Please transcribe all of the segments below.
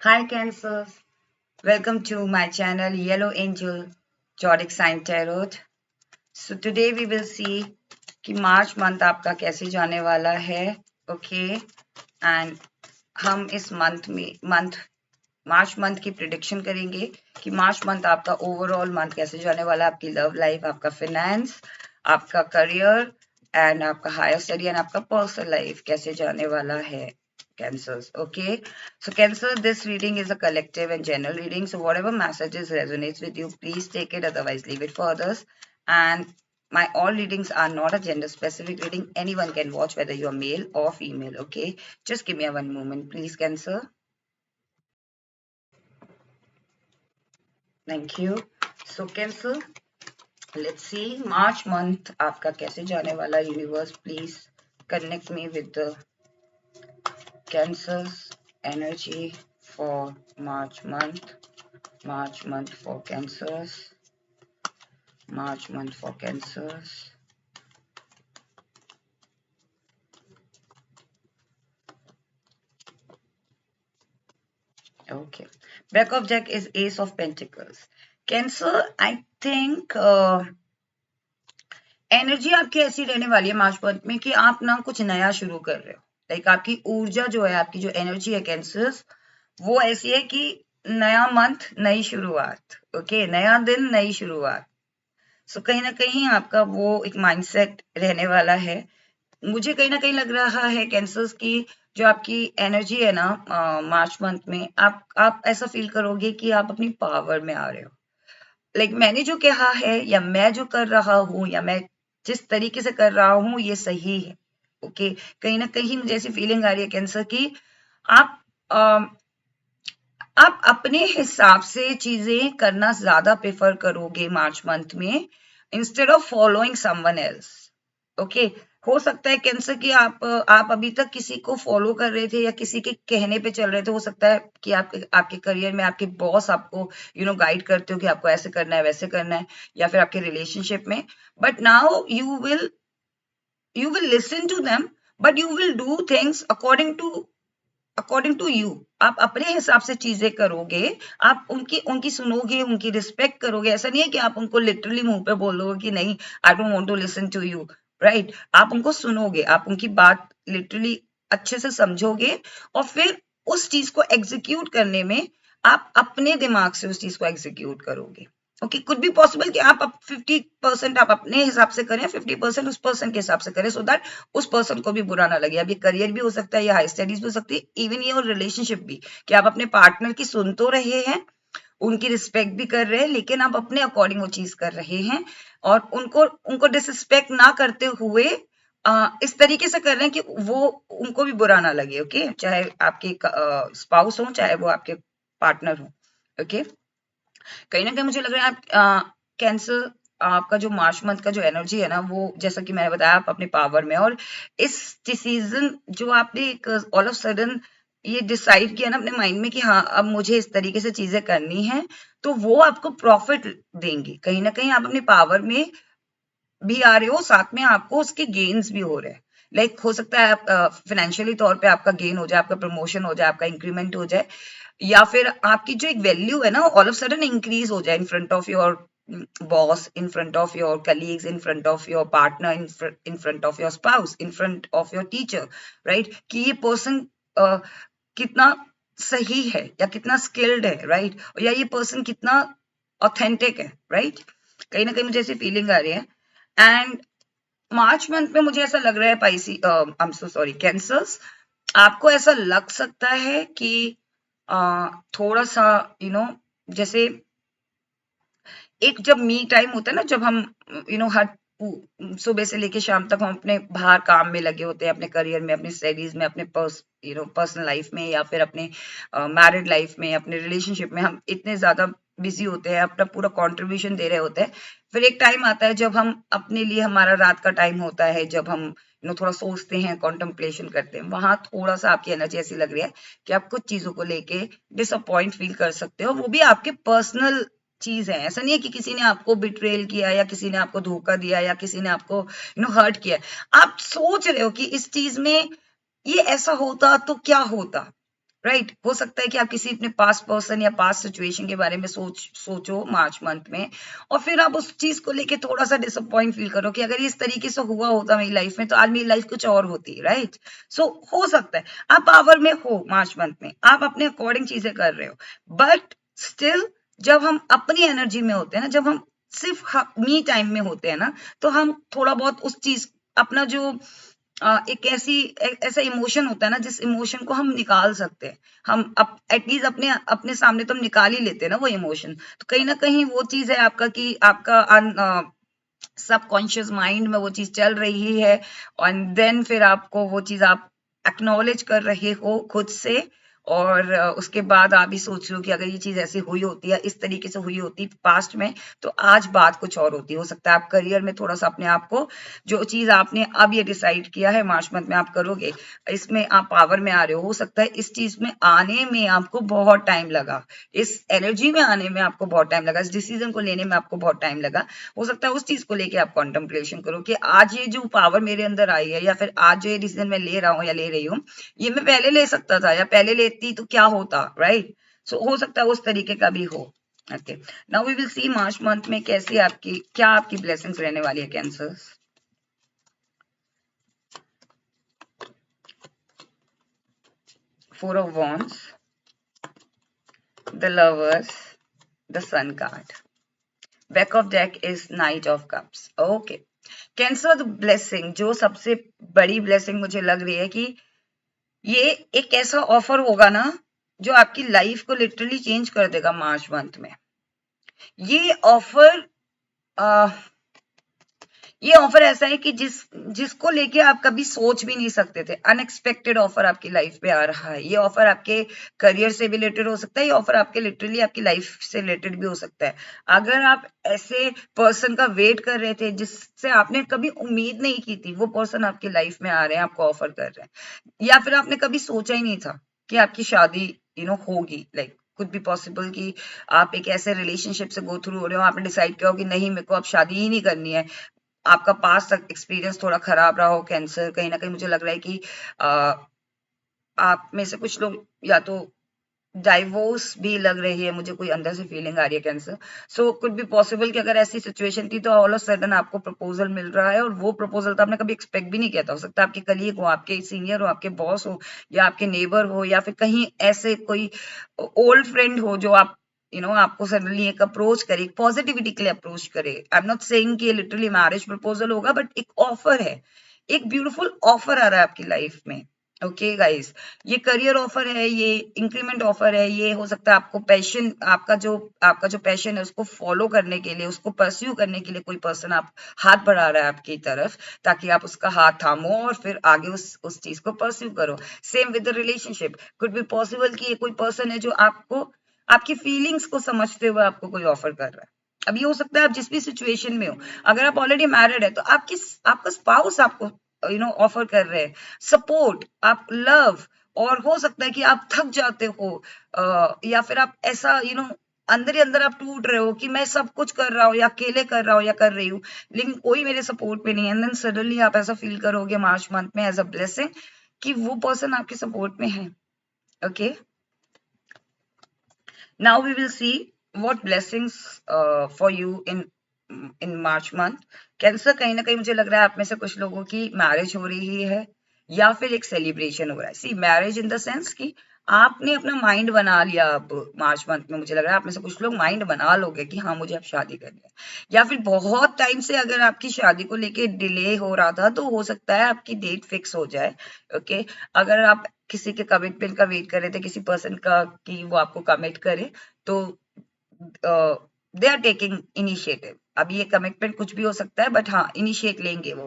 Hi Cancers, welcome to my channel Yellow Angel Zodiac Sign Tarot. So today we will see कि March month आपका कैसे जाने वाला है, ओके एंड हम इस मार्च मंथ की प्रिडिक्शन करेंगे कि मार्च मंथ आपका ओवरऑल मंथ कैसे जाने वाला है, आपकी लव लाइफ, आपका फाइनेंस, आपका करियर एंड आपका हायर स्टडी एंड आपका पर्सनल लाइफ कैसे जाने वाला है. Cancers, okay? So Cancer, this reading is a collective and general reading. So whatever messages resonates with you, please take it. Otherwise, leave it for others. And my all readings are not a gender specific reading. Anyone can watch, whether you're male or female, okay? Just give me one moment, please, Cancer. Thank you. So Cancer, let's see March month आपका कैसे जाने वाला. Universe, please connect me with the Cancer's energy for March month. March month for Cancers. March month for Cancers. Okay. Back of deck is Ace of Pentacles. Cancer, I think energy आपकी ऐसी रहने वाली है March month में कि आप ना कुछ नया शुरू कर रहे हो. लाइक आपकी ऊर्जा जो है, आपकी जो एनर्जी है कैंसर्स, वो ऐसी है कि नया मंथ नई शुरुआत, ओके, नया दिन नई शुरुआत. सो कहीं ना कहीं आपका वो एक माइंडसेट रहने वाला है. मुझे कहीं ना कहीं लग रहा है कैंसर्स की जो आपकी एनर्जी है ना मार्च मंथ में, आप ऐसा फील करोगे कि आप अपनी पावर में आ रहे हो. लाइक मैंने जो कहा है या मैं जो कर रहा हूँ या मैं जिस तरीके से कर रहा हूँ ये सही है, ओके. कहीं ना कहीं मुझे ऐसी फीलिंग आ रही है कैंसर की आप आप अपने हिसाब से चीजें करना ज्यादा प्रेफर करोगे मार्च मंथ में, instead of following someone else, okay. हो सकता है कैंसर कि आप अभी तक किसी को फॉलो कर रहे थे या किसी के कहने पे चल रहे थे. हो सकता है कि आपके करियर में आपके बॉस आपको गाइड करते हो कि आपको ऐसे करना है वैसे करना है, या फिर आपके रिलेशनशिप में. But now you will listen to them, but you will do things according to you. आप अपने हिसाब से चीजें करोगे, आप उनकी सुनोगे, उनकी रिस्पेक्ट करोगे. ऐसा नहीं है कि आप उनको लिटरली मुंह पे बोल दोगे कि नहीं, I don't want to listen to you, right. आप उनको सुनोगे, आप उनकी बात लिटरली अच्छे से समझोगे और फिर उस चीज को एग्जीक्यूट करने में आप अपने दिमाग से उस चीज को एग्जीक्यूट करोगे. ओके, कुड बी पॉसिबल कि आप 50% आप अपने हिसाब से करें, 50% उस पर्सन के हिसाब से करें, सो दैट उस पर्सन को भी बुरा ना लगे. अभी करियर भी हो सकता है या हाई स्टडीज भी हो सकती है, इवन ये और रिलेशनशिप भी, कि आप अपने पार्टनर की सुन तो रहे हैं, उनकी रिस्पेक्ट भी कर रहे हैं, लेकिन आप अपने अकॉर्डिंग वो चीज कर रहे हैं और उनको डिसरिस्पेक्ट ना करते हुए इस तरीके से कर रहे हैं कि वो उनको भी बुरा ना लगे, ओके. चाहे आपके स्पाउस हो, चाहे वो आपके पार्टनर हो, ओके. कहीं ना कहीं मुझे लग रहा है आप कैंसर, आपका जो मार्च मंथ का जो एनर्जी है ना, वो जैसा कि मैंने बताया आप अपने पावर में, और इस डिसीजन जो आपने ऑल ऑफ सडन ये डिसाइड किया ना अपने माइंड में कि हाँ अब मुझे इस तरीके से चीजें करनी है, तो वो आपको प्रॉफिट देंगी. कहीं ना कहीं आप अपनी पावर में भी आ रहे हो, साथ में आपको उसके गेन्स भी हो रहे हैं. लाइक हो सकता है आप फाइनेंशियली तौर पे आपका गेन हो जाए, आपका प्रमोशन हो जाए, आपका इंक्रीमेंट हो जाए, या फिर आपकी जो एक वैल्यू है ना ऑल ऑफ सडन इंक्रीज हो जाए in front of your boss, in front of your colleagues, in front of your partner, in front of your spouse, in front of your teacher, right. कि ये person कितना सही है या कितना skilled है, राइट, या ये पर्सन कितना ऑथेंटिक है, राइट. कहीं ना कहीं मुझे ऐसी फीलिंग आ रही है. एंड मार्च मंथ में मुझे ऐसा लग रहा है I am so sorry cancers, आपको ऐसा लग सकता है कि थोड़ा सा जैसे एक जब मी टाइम होता है ना, जब हम हर सुबह से लेके शाम तक हम अपने बाहर काम में लगे होते हैं, अपने करियर में, अपनी स्टडीज में, अपने पर्सनल लाइफ में, या फिर अपने मैरिड लाइफ में, अपने रिलेशनशिप में हम इतने ज्यादा बिजी होते हैं, अपना पूरा कंट्रीब्यूशन दे रहे होते हैं. फिर एक टाइम आता है जब हम अपने लिए, हमारा रात का टाइम होता है, जब हम थोड़ा सोचते हैं, कॉन्टेम्पलेशन करते हैं, वहां थोड़ा सा आपकी एनर्जी ऐसी लग रही है कि आप कुछ चीजों को लेके डिसअपॉइंट फील कर सकते हो. वो भी आपके पर्सनल चीज है, ऐसा नहीं है कि किसी ने आपको बिट्रेल किया या किसी ने आपको धोखा दिया या किसी ने आपको हर्ट किया. आप सोच रहे हो कि इस चीज में ये ऐसा होता तो क्या होता, राइट हो सकता है कि आप किसी अपने पास्ट पर्सन या पास्ट सिचुएशन के बारे में सोचो मार्च मंथ में, और फिर आप उस चीज को लेके थोड़ा सा डिसअपॉइंट फील करो कि अगर इस तरीके से हुआ होता मेरी लाइफ में तो आज मेरी लाइफ कुछ और होती, राइट। सो हो सकता है आप पावर में हो मार्च मंथ में, आप अपने अकॉर्डिंग चीजें कर रहे हो, बट स्टिल जब हम अपनी एनर्जी में होते हैं ना, जब हम सिर्फ मी टाइम में होते हैं ना, तो हम थोड़ा बहुत उस चीज अपना जो एक ऐसा इमोशन होता है ना, जिस इमोशन को हम निकाल सकते हैं, हम एटलीस्ट अपने अपने सामने तो हम निकाल ही लेते हैं ना वो इमोशन। तो कहीं ना कहीं वो चीज है आपका कि आपका सबकॉन्शियस माइंड में वो चीज चल रही है, और देन फिर आपको वो चीज आप एक्नॉलेज कर रहे हो खुद से, और उसके बाद आप भी सोच रहे हो कि अगर ये चीज ऐसी हुई होती है, इस तरीके से हुई होती पास्ट में, तो आज बात कुछ और होती। हो सकता है आप करियर में थोड़ा सा अपने आप को, जो चीज आपने अब ये डिसाइड किया है मार्च मंथ में आप करोगे, इसमें आप पावर में आ रहे हो सकता है इस चीज में आने में आपको बहुत टाइम लगा, इस एनर्जी में आने में आपको बहुत टाइम लगा, इस डिसीजन को लेने में आपको बहुत टाइम लगा। हो सकता है उस चीज को लेके आप कॉन्टेम्पलेशन करो कि आज ये जो पावर मेरे अंदर आई है, या फिर आज जो ये डिसीजन मैं ले रहा हूँ या ले रही हूँ, ये मैं पहले ले सकता था, या पहले लेती तो क्या होता, राइट। सो हो सकता है उस तरीके का भी हो। Okay, now we will see March month में कैसी आपकी क्या आपकी ब्लेसिंग्स रहने वाली है cancer. 4 of Wands, the Lovers, the Sun card. Back of deck is Knight of Cups. Okay. Cancer blessing, जो सबसे बड़ी ब्लेसिंग मुझे लग रही है कि ये एक ऐसा ऑफर होगा ना जो आपकी लाइफ को लिटरली चेंज कर देगा मार्च मंथ में। ये ऑफर ऐसा है कि जिसको लेके आप कभी सोच भी नहीं सकते थे। अनएक्सपेक्टेड ऑफर आपकी लाइफ पे आ रहा है। ये ऑफर आपके करियर से भी रिलेटेड हो सकता है, ये ऑफर आपके लिटरली आपकी लाइफ से रिलेटेड भी हो सकता है। अगर आप ऐसे पर्सन का वेट कर रहे थे जिससे आपने कभी उम्मीद नहीं की थी, वो पर्सन आपकी लाइफ में आ रहे हैं, आपको ऑफर कर रहे हैं, या फिर आपने कभी सोचा ही नहीं था कि आपकी शादी होगी, लाइक कुड बी पॉसिबल कि आप एक ऐसे रिलेशनशिप से गो थ्रू हो रहे हो, आपने डिसाइड किया हो कि नहीं, मेरे को अब शादी ही नहीं करनी है। आपका पास्ट एक्सपीरियंस थोड़ा खराब रहा हो कैंसर, कहीं ना कहीं मुझे लग रहा है कि आप में से कुछ लोग या तो डाइवोर्स भी लग रही है, मुझे कोई अंदर से फीलिंग आ रही है cancer. So could be possible कि अगर ऐसी सिचुएशन थी तो ऑल ऑफ सडन आपको प्रपोजल मिल रहा है, और वो प्रपोजल तो आपने कभी एक्सपेक्ट भी नहीं किया था। हो सकता है आपके कलीग हो, आपके सीनियर हो, आपके बॉस हो, या आपके नेबर हो, या फिर कहीं ऐसे कोई ओल्ड फ्रेंड हो जो आप आपको सडनली एक अप्रोच करे, पॉजिटिविटी के लिए अप्रोच करे। आई एम नॉट सेइंग कि लिटरली मैरिज प्रपोजल होगा, बट एक ऑफर है, एक ब्यूटीफुल ऑफर आ रहा है आपकी लाइफ में। ओके गाइस, ये करियर ऑफर है, ये इंक्रीमेंट ऑफर है, ये हो सकता है आपको पैशन, आपका जो पैशन है उसको फॉलो करने के लिए, उसको परस्यू करने के लिए कोई पर्सन आप हाथ बढ़ा रहा है आपकी तरफ, ताकि आप उसका हाथ थामो और फिर आगे उस चीज को परस्यू करो। Same with the relationship, could be possible कि ये कोई पर्सन है जो आपको आपकी फीलिंग्स को समझते हुए आपको कोई ऑफर कर रहा है। अब ये हो सकता है आप जिस भी सिचुएशन में हो, अगर आप ऑलरेडी मैरिड है तो आपका स्पाउस आपको ऑफर कर रहे हैं सपोर्ट, आप लव, और हो सकता है कि आप थक जाते हो, या फिर आप ऐसा अंदर ही अंदर आप टूट रहे हो कि मैं सब कुछ कर रहा हूँ, या अकेले कर रहा हूँ, या कर रही हूँ, लेकिन कोई मेरे सपोर्ट पे नहीं है। एंड देन सडनली आप ऐसा फील करोगे मार्च मंथ में एज अ ब्लेसिंग कि वो पर्सन आपके सपोर्ट में है। Okay, now we will see what blessings for you in March month. Cancer, कहीं ना कहीं मुझे लग रहा है आप में से कुछ लोगों की मैरिज हो रही है, या फिर एक सेलिब्रेशन हो रहा है। सी मैरिज इन द सेंस कि आपने अपना माइंड बना लिया। अब मार्च मंथ में मुझे लग रहा है आप में से कुछ लोग माइंड बना लोगे कि हाँ मुझे अब शादी करनी है, या फिर बहुत टाइम से अगर आपकी शादी को लेके डिले हो रहा था तो हो सकता है आपकी डेट फिक्स हो जाए। ओके, अगर आप किसी के कमिटमेंट का वेट कर रहे थे, किसी पर्सन का कि वो आपको कमिट करे, तो दे आर टेकिंग इनिशिएटिव। अब ये कमिटमेंट कुछ भी हो सकता है, बट हाँ इनिशिएट लेंगे वो।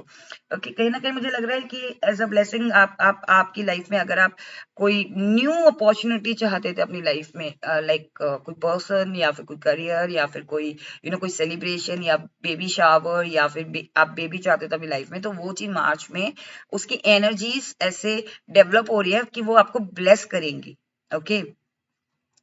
ओके, कहीं ना कहीं मुझे लग रहा है कि एज अ ब्लेसिंग आपकी लाइफ में अगर आप कोई न्यू अपॉर्चुनिटी चाहते थे अपनी लाइफ में, लाइक कोई पर्सन, या फिर कोई करियर, या फिर कोई कोई सेलिब्रेशन, या बेबी शावर, या फिर आप बेबी चाहते थे अपनी लाइफ में, तो वो चीज मार्च में उसकी एनर्जीज ऐसे डेवलप हो रही है कि वो आपको ब्लेस करेंगी। ओके,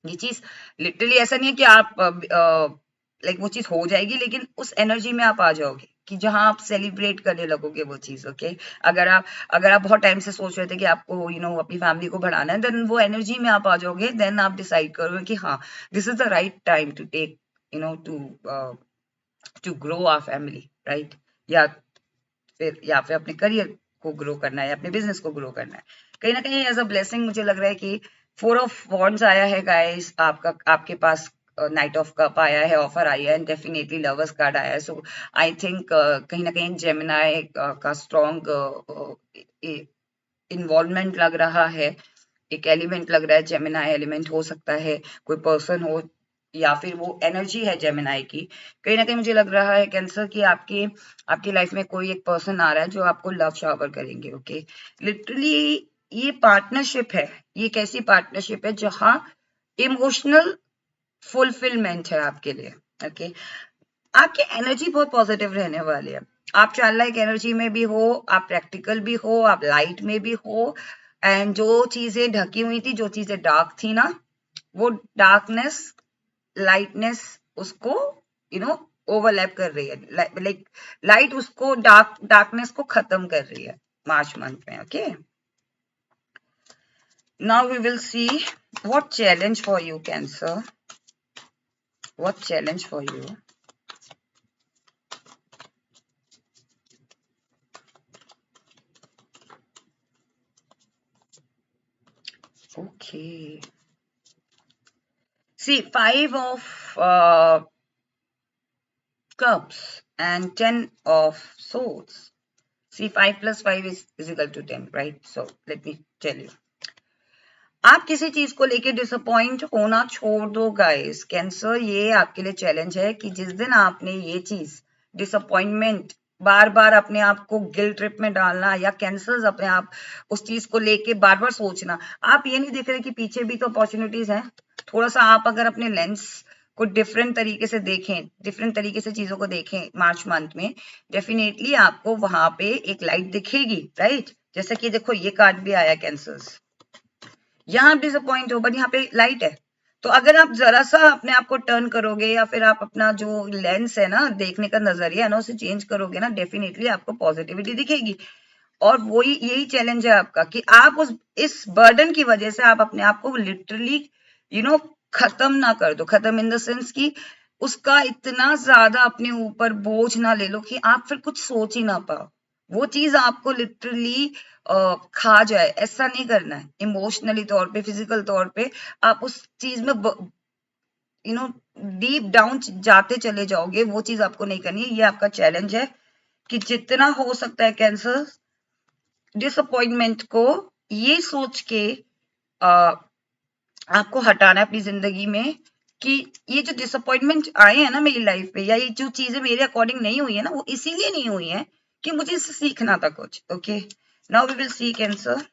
ये चीज लिटरली ऐसा नहीं है कि आप लाइक वो चीज हो जाएगी, लेकिन उस एनर्जी में आप आ जाओगे। कि जहां आप सेलिब्रेट करने लगोगे वो चीज। ओके, अगर आप बहुत टाइम से सोच रहे थे कि आपको अपनी फैमिली को बढ़ाना है, देन वो एनर्जी में आप आ जाओगे, देन आप डिसाइड करोगे कि हाँ, this is the right time to take to grow our family, right? या फिर अपने करियर को ग्रो करना है, अपने बिजनेस को ग्रो करना है। कहीं ना कहीं एज अ ब्लेसिंग मुझे लग रहा है कि 4 ऑफ वॉन्ड्स आया है गाइस, आपके पास नाइट ऑफ कप आया है, ऑफर आई है, एंड डेफिनेटली लवर्स कार्ड आया है। सो आई थिंक कहीं ना कहीं जेमिनाई का स्ट्रॉन्ग इन्वॉल्वमेंट लग रहा है, एक एलिमेंट लग रहा है, जेमिनाई एलिमेंट हो सकता है, कोई पर्सन हो, या फिर वो एनर्जी है जेमिनाई की। कहीं ना कहीं मुझे लग रहा है कैंसर की आपकी लाइफ में कोई एक पर्सन आ रहा है जो आपको लव शावर करेंगे। ओके, लिटरली ये पार्टनरशिप है, ये एक ऐसी पार्टनरशिप है जहां इमोशनल फुलफिलमेंट है आपके लिए। ओके, आपकी एनर्जी बहुत पॉजिटिव रहने वाली है, आप चाइल्ड लाइक एनर्जी में भी हो, आप प्रैक्टिकल भी हो, आप लाइट में भी हो, एंड जो चीजें ढकी हुई थी, जो चीजें डार्क थी ना, वो डार्कनेस लाइटनेस उसको ओवरलैप कर रही है, लाइक लाइट उसको डार्कनेस को खत्म कर रही है मार्च मंथ में। Okay, now we will see what challenge for you cancer, what challenge for you. Okay. See, 5 of cups and 10 of swords. See, 5 plus 5 is equal to 10, right? So let me tell you. आप किसी चीज को लेके disappoint होना छोड़ दो guys. Cancer, ये आपके लिए चैलेंज है कि जिस दिन आपने ये चीज डिसअपॉइंटमेंट बार बार अपने आप को गिल्ट ट्रिप में डालना, या कैंसर अपने आप उस चीज को लेके बार बार सोचना, आप ये नहीं देख रहे कि पीछे भी तो अपॉर्चुनिटीज हैं। थोड़ा सा आप अगर अपने लेंस को डिफरेंट तरीके से देखें, डिफरेंट तरीके से चीजों को देखें मार्च मंथ में, डेफिनेटली आपको वहां पे एक लाइट दिखेगी, राइट? जैसे कि देखो, ये कार्ड भी आया कैंसर्स, यहाँ आप डिसअपॉइंट हो बट यहाँ पे लाइट है। तो अगर आप जरा सा अपने आप को टर्न करोगे, या फिर आप अपना जो लेंस है ना, देखने का नजरिया है ना, उसे चेंज करोगे ना, डेफिनेटली आपको पॉजिटिविटी दिखेगी। और वही यही चैलेंज है आपका कि आप इस बर्डन की वजह से आप अपने आप को लिटरली खत्म ना कर दो। खत्म इन द सेंस कि उसका इतना ज्यादा अपने ऊपर बोझ ना ले लो कि आप फिर कुछ सोच ही ना पाओ, वो चीज आपको लिटरली खा जाए। ऐसा नहीं करना है। इमोशनली तौर पे, फिजिकल तौर पे आप उस चीज में डीप डाउन जाते चले जाओगे, वो चीज आपको नहीं करनी है। ये आपका चैलेंज है कि जितना हो सकता है कैंसर, डिसअपॉइंटमेंट को ये सोच के आपको हटाना है अपनी जिंदगी में कि ये जो डिसअपॉइंटमेंट आए हैं ना मेरी लाइफ पे, या ये जो चीजें मेरे अकॉर्डिंग नहीं हुई है ना, वो इसीलिए नहीं हुई है कि मुझे इससे सीखना था कुछ। Okay, now we will see cancer,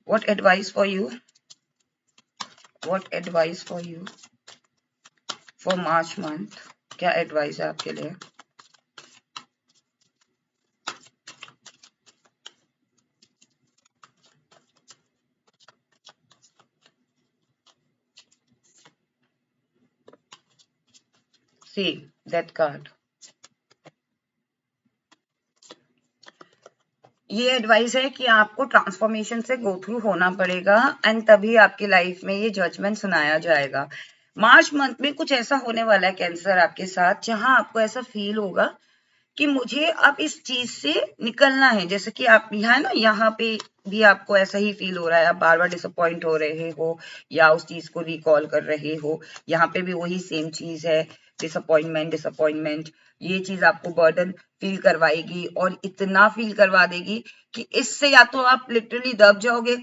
what advice for you, what advice for you for March month. क्या एडवाइस है आपके लिए? सी दैट कार्ड, ये एडवाइस है कि आपको ट्रांसफॉर्मेशन से गो थ्रू होना पड़ेगा, एंड तभी आपकी लाइफ में ये जजमेंट सुनाया जाएगा। मार्च मंथ में कुछ ऐसा होने वाला है कैंसर आपके साथ, जहां आपको ऐसा फील होगा कि मुझे अब इस चीज से निकलना है। जैसे कि आप यहाँ पे भी आपको ऐसा ही फील हो रहा है, आप बार बार डिसअपॉइंट हो रहे हो या उस चीज को रिकॉल कर रहे हो। यहाँ पे भी वही सेम चीज है, डिसअपॉइंटमेंट डिसअपॉइंटमेंट। ये चीज आपको बर्डन फील करवाएगी, और इतना फील करवा देगी कि इससे या तो आप लिटरली दब जाओगे,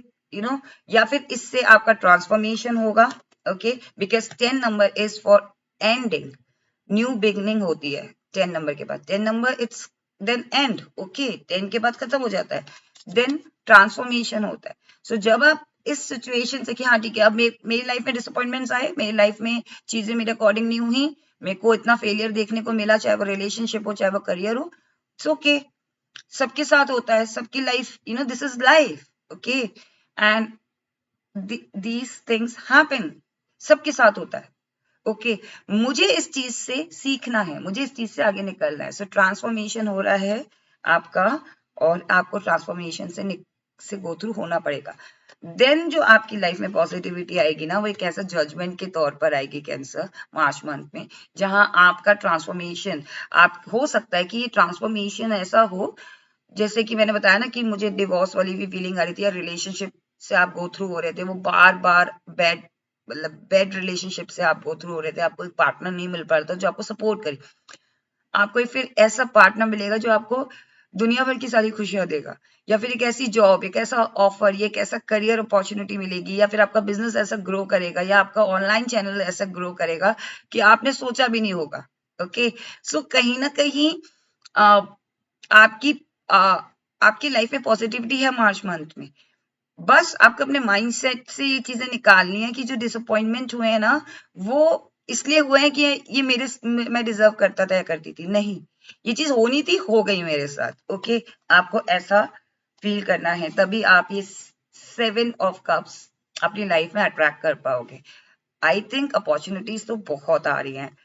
या फिर इससे आपका ट्रांसफॉर्मेशन होगा। Okay, because 10 number is for ending, new beginning होती है 10 नंबर के बाद। 10 number it's then end. Okay, 10 के बाद खत्म हो जाता है, देन ट्रांसफॉर्मेशन होता है। सो जब आप इस सिचुएशन से कि हाँ ठीक है, अब मेरी लाइफ में डिसअपॉइंटमेंट्स आए, मेरी लाइफ में चीजें मेरे अकॉर्डिंग नहीं हुई, मेरे को इतना फेलियर देखने को मिला, चाहे वो रिलेशनशिप हो, चाहे वो करियर हो, इट्स ओके, सबके साथ होता है, सबकी life, this is life. Okay, and these things happen, सबके साथ होता है। ओके मुझे इस चीज से सीखना है, मुझे इस चीज से आगे निकलना है। सो ट्रांसफॉर्मेशन हो रहा है आपका, और आपको ट्रांसफॉर्मेशन से गो थ्रू होना पड़ेगा। देन जो आपकी लाइफ में पॉजिटिविटी आएगी ना, वो एक ऐसा जजमेंट के तौर पर आएगी कैंसर मार्च मंथ में, जहां आपका ट्रांसफॉर्मेशन, आप हो सकता है कि ये ट्रांसफॉर्मेशन ऐसा हो, जैसे कि मैंने बताया ना कि मुझे डिवोर्स वाली भी फीलिंग आ रही थी, या रिलेशनशिप से आप गो थ्रू हो रहे थे, वो बार बार बैड, मतलब बैड रिलेशनशिप से आप गो थ्रू हो रहे थे, आपको एक पार्टनर नहीं मिल पा रहा था जो आपको सपोर्ट करे। आपको फिर ऐसा पार्टनर मिलेगा जो आपको दुनिया भर की सारी खुशियां देगा, या फिर एक ऐसी जॉब, एक ऐसा ऑफर, ये एक ऐसा करियर अपॉर्चुनिटी मिलेगी, या फिर आपका बिजनेस ऐसा ग्रो करेगा, या आपका ऑनलाइन चैनल ऐसा ग्रो करेगा कि आपने सोचा भी नहीं होगा। ओके सो कहीं ना कहीं आपकी आपकी लाइफ में पॉजिटिविटी है मार्च मंथ में। बस आपको अपने माइंडसेट से ये चीजें निकालनी है कि जो डिसअपॉइंटमेंट हुए हैं ना, वो इसलिए हुए हैं कि ये मैं डिजर्व करता था या करती थी, नहीं, ये चीज होनी थी, हो गई मेरे साथ। ओके आपको ऐसा फील करना है, तभी आप ये 7 ऑफ कप्स अपनी लाइफ में अट्रैक्ट कर पाओगे। आई थिंक अपॉर्चुनिटीज तो बहुत आ रही हैं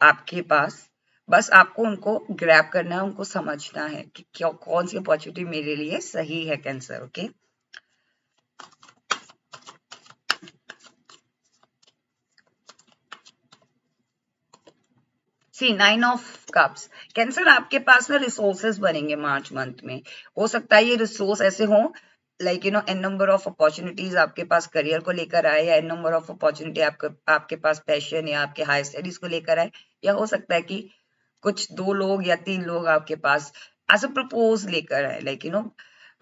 आपके पास, बस आपको उनको ग्रैब करना है, उनको समझना है कि क्या कौन सी अपॉर्चुनिटी मेरे लिए सही है cancer. Okay see 9 of cups cancer, आपके पास ना रिसोर्सेज बनेंगे मार्च मंथ में। हो सकता है ये रिसोर्स ऐसे हो, like an number of opportunities आपके पास करियर को लेकर आए, या एन नंबर ऑफ अपॉर्चुनिटी आपके पास पैशन या आपके हायर स्टडीज को लेकर आए, या हो सकता है कि कुछ 2 लोग या 3 लोग आपके पास एज अ प्रपोज लेकर आए, लाइक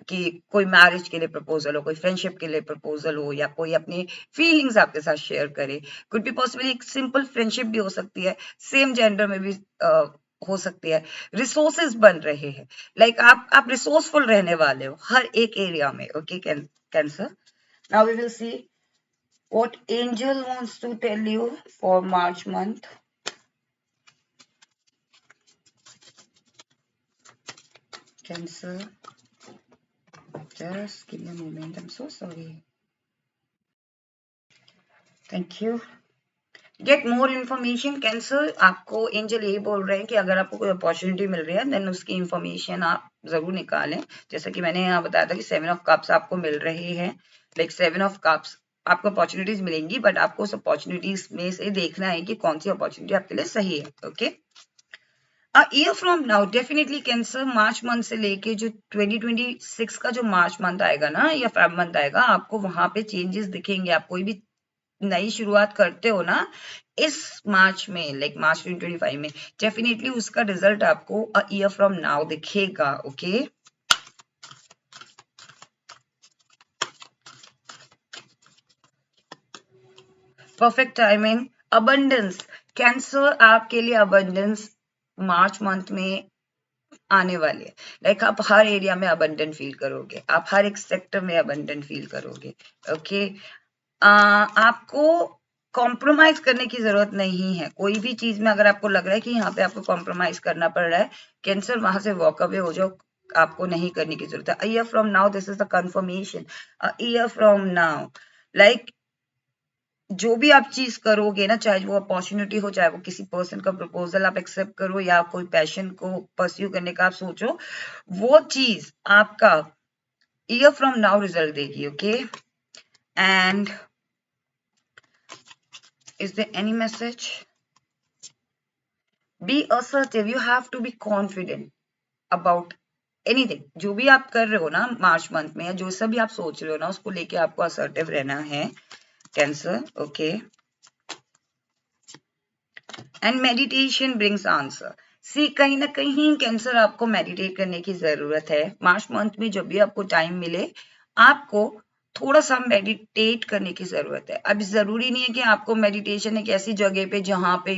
कि कोई मैरिज के लिए प्रपोजल हो, कोई फ्रेंडशिप के लिए प्रपोजल हो, या कोई अपनी फीलिंग्स आपके साथ शेयर करे। कुड बी पॉसिबल एक सिंपल फ्रेंडशिप भी हो सकती है, सेम जेंडर में भी हो सकती है। रिसोर्सेज बन रहे हैं, लाइक आप रिसोर्सफुल रहने वाले हो हर एक एरिया में। Okay cancer, now we will see what angel wants to tell you for March month. Cancer, just give me a moment, I'm so sorry. Thank you. Get more information cancer, आपको angel यही बोल रहे हैं कि अगर आपको कोई opportunity मिल रही है देन उसकी इन्फॉर्मेशन आप जरूर निकालें। जैसा कि मैंने यहाँ बताया था कि 7 ऑफ कप्स आपको मिल रहे हैं, लाइक 7 ऑफ कप्स आपको अपॉर्चुनिटीज मिलेंगी, बट आपको उस अपॉर्चुनिटीज में से देखना है कि कौन सी अपॉर्चुनिटी आपके लिए सही है। Okay a year from now definitely cancer, March month से लेके जो 2026 का जो मार्च मंथ आएगा ना, या फेब मंथ आएगा, आपको वहां पे चेंजेस दिखेंगे। आप कोई भी नई शुरुआत करते हो ना इस मार्च में, लाइक मार्च 2025 में, डेफिनेटली उसका रिजल्ट आपको अ ईयर फ्रॉम नाउ दिखेगा। Okay perfect timing, abundance cancer, आपके लिए अबंडेंस मार्च मंथ में आने वाले है। लाइक आप हर एरिया में अबंडेंट फील करोगे, आप हर एक सेक्टर में अबंडेंट फील करोगे। ओके आपको कॉम्प्रोमाइज करने की जरूरत नहीं है। कोई भी चीज में अगर आपको लग रहा है कि यहाँ पे आपको कॉम्प्रोमाइज करना पड़ रहा है, कैंसर वहां से वॉक अवे हो जाओ, आपको नहीं करने की जरूरत है। A year from now, this is the confirmation, a year from now, like जो भी आप चीज करोगे ना, चाहे वो अपॉर्चुनिटी हो, चाहे वो किसी पर्सन का प्रपोजल आप एक्सेप्ट करो, या कोई पैशन को परस्यू करने का आप सोचो, वो चीज आपका ईयर फ्रॉम नाउ रिजल्ट देगी। Okay and is there any message? Be assertive, you have to be confident about anything। जो भी आप कर रहे हो ना मार्च मंथ में, या जो सब भी आप सोच रहे हो ना, उसको लेके आपको असर्टिव रहना है cancer. Okay and meditation brings answer. See कहीं ना कहीं कैंसर, आपको मेडिटेट करने की जरूरत है मार्च मंथ में। जब भी आपको टाइम मिले, आपको थोड़ा सा मेडिटेट करने की जरूरत है। अब जरूरी नहीं है कि आपको मेडिटेशन एक ऐसी जगह पे जहां पे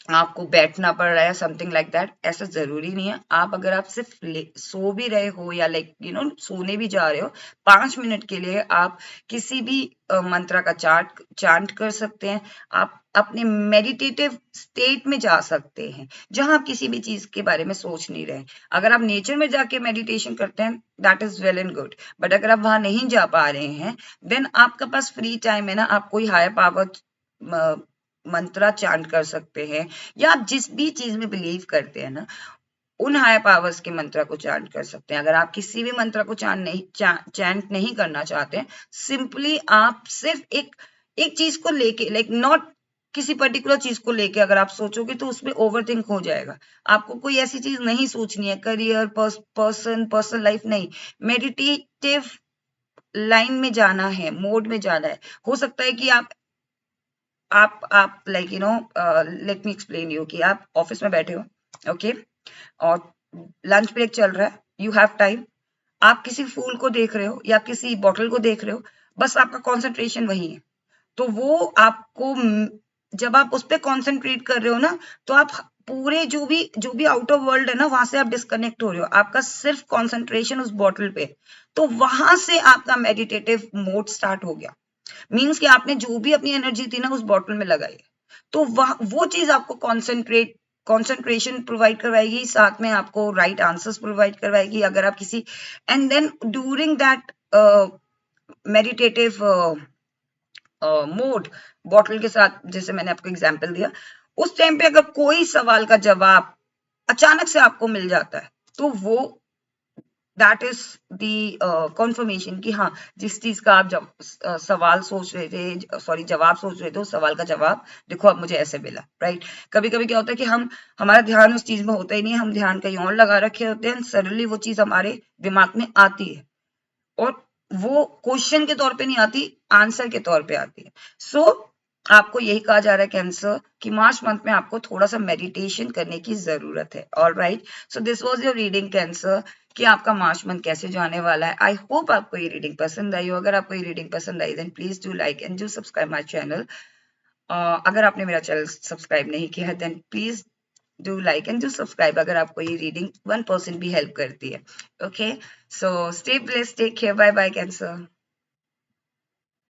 आपको बैठना पड़ रहा है, समथिंग लाइक दैट, ऐसा जरूरी नहीं है। आप अगर आप सिर्फ सो भी रहे हो, या लाइक सोने भी जा रहे हो, 5 मिनट के लिए आप किसी भी मंत्रा का चांट कर सकते हैं। आप अपने मेडिटेटिव स्टेट में जा सकते हैं, जहां आप किसी भी चीज के बारे में सोच नहीं रहे। अगर आप नेचर में जाके मेडिटेशन करते हैं, that is well and good, but अगर आप वहां नहीं जा पा रहे हैं, देन आपके पास फ्री टाइम है ना, आप कोई हायर पावर मंत्रा चांट कर सकते हैं, या आप जिस भी चीज में बिलीव करते हैं ना, उन हायर पावर्स के मंत्र को चांट कर सकते हैं। अगर आप किसी भी मंत्र को चैंट नहीं करना चाहते हैं, सिंपली आप सिर्फ एक चीज को लेके, लाइक नॉट किसी पर्टिकुलर चीज को लेके अगर आप सोचोगे तो उसमें ओवरथिंक हो जाएगा। आपको कोई ऐसी चीज नहीं सोचनी है, करियर, पर्सनल लाइफ नहीं, मेडिटेटिव लाइन में जाना है, मोड में जाना है। हो सकता है कि आप like let me explain you, कि आप ऑफिस में बैठे हो, ओके, और लंच ब्रेक चल रहा है, यू हैव टाइम, आप किसी फूल को देख रहे हो या किसी बॉटल को देख रहे हो, बस आपका कॉन्सेंट्रेशन वही है। तो वो आपको जब आप उस पर कॉन्सेंट्रेट कर रहे हो ना, तो आप पूरे जो भी आउटर वर्ल्ड है ना, वहां से आप डिस्कनेक्ट हो रहे हो, आपका सिर्फ कॉन्सेंट्रेशन उस बॉटल पे, तो वहां से आपका मेडिटेटिव मोड स्टार्ट हो गया। मीन्स कि आपने जो भी अपनी एनर्जी थी ना उस बॉटल में लगाई, तो वो चीज आपको कॉन्सेंट्रेशन प्रोवाइड करवाएगी, साथ में आपको राइट आंसर्स प्रोवाइड करवाएगी। अगर आप किसी and then during that meditative mode bottle के साथ, जैसे मैंने आपको एग्जांपल दिया, उस टाइम पे अगर कोई सवाल का जवाब अचानक से आपको मिल जाता है, तो वो दैट इज दी कॉन्फर्मेशन कि हाँ, जिस चीज का आप सवाल सोच रहे थे, सॉरी जवाब सोच रहे थे, उस सवाल का जवाब देखो अब मुझे ऐसे मिला, राइट। कभी कभी क्या होता है कि हमारा ध्यान उस चीज में होता ही नहीं है, हम ध्यान कहीं और लगा रखे होते हैं, सडनली वो चीज हमारे दिमाग में आती है, और वो क्वेश्चन के तौर पे नहीं आती, आंसर के तौर पे आती है। सो आपको यही कहा जा रहा है कैंसर, कि मार्च मंथ में आपको थोड़ा सा मेडिटेशन करने की जरूरत है। Alright, so this was your reading cancer, कि आपका मार्च मंथ कैसे जाने वाला है। आई होप आपको ये रीडिंग पसंद आई हो। अगर आपको ये रीडिंग पसंद आई then please do like and do subscribe my channel. अगर आपने मेरा चैनल सब्सक्राइब नहीं किया है then please do like and do subscribe, अगर आपको ये रीडिंग 1% भी हेल्प करती है। Okay, so stay blessed, take care, bye bye cancer.